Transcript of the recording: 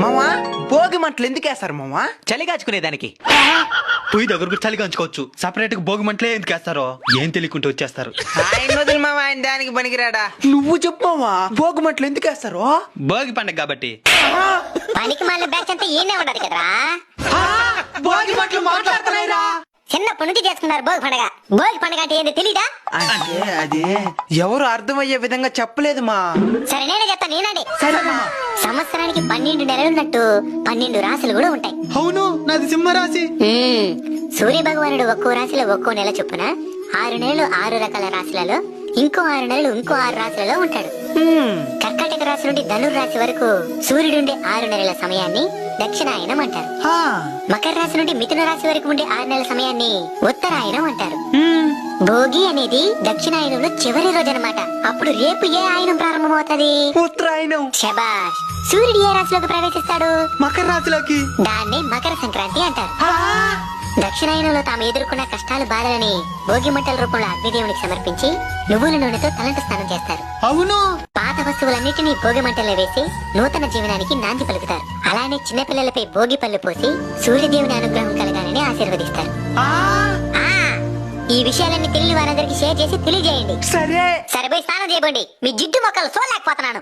మామా భోగి మంటలు ఎందుకు వేస్తారు మామా? చలి కాచుకునేదానికి. పొయ్యి దగ్గరకు చలి కంచుకోవచ్చు, సపరేట్ గా భోగి మంటలే ఎందుకు వేస్తారో ఏం తెలియకుంటూ వచ్చేస్తారు. ఆయన వదిలి మామ, ఆయన దానికి పనికిరాడా? నువ్వు చెప్పు మామా, భోగి మంటలు ఎందుకు వేస్తారు? భోగి పండగ కాబట్టి. పనికి మళ్ళీ బ్యాచ్ అంతా ఈయనే ఉండదు కదరా. భోగి మంటలు మాట్లాడుతున్నాయిరా. చిన్నప్పటి నుంచి చేసుకున్నారు భోగి పండగ. భోగి పండగ అంటే ఏంది తెలీదా? అంటే అది ఎవరు అర్థమయ్యే విధంగా చెప్పలేదు మా. సరే నేనే చెప్తా, నేనండి. సరే మా. సంవత్సరానికి 12 నెలలున్నట్టు 12 రాశులు కూడా ఉంటాయి. అవును, నాది సింహరాశి. సూర్య భగవానుడు ఒక్కో రాశిలో ఒక్కో నెల చొప్పున 6 నెలలు 6 రకాల రాశులలో, ఇంకో 6 నెలలు ఇంకో 6 రాశులలో ఉంటాడు. కర్కాటక రాశి నుండి ధనుర్ రాశి వరకు సూర్యుడుండే 6 నెలల సమయాన్ని దక్షిణాయనం అంటారు. మకర రాశి నుండి మిథున రాశి వరకు ఉండే 6 నెలల సమయాన్ని ఉత్తరాయణం అంటారు. భోగి అనేది దక్షిణాయనంలో చివరి రోజు అన్నమాట. అప్పుడు రేపు ఏ ఆయనం ప్రారంభమవుతుంది? ఉత్తరాయణం. శబాష్. సూర్యుడు ఏ రాశిలోకి ప్రవేశిస్తాడు? మకర రాశిలోకి. దాన్ని మకర సంక్రాంతి అంటారు. దక్షిణాయనంలో తాము ఎదుర్కొన్న కష్టాలు బాధలని భోగి మంటల రూపంలో అగ్నిదేవునికి సమర్పించి నువ్వుల నూనెతో తలంటు స్నానం చేస్తారు. అవును. పాత వస్తువులన్నిటినీ భోగి మంటల్లో వేసి నూతన జీవనానికి నాంది పలుకుతారు. అలానే చిన్నపిల్లలపై భోగి పళ్ళు పోసి సూర్యదేవుని అనుగ్రహం కలగాలని ఆశీర్వదిస్తారు. ఈ విషయాలన్నీ తెలియని వారందరికీ షేర్ చేసి తెలియజేయండి. సరే సరిపోయి స్నానం చేయబోండి. మీ జిడ్డు మొక్కలు చూడలేకపోతున్నాను.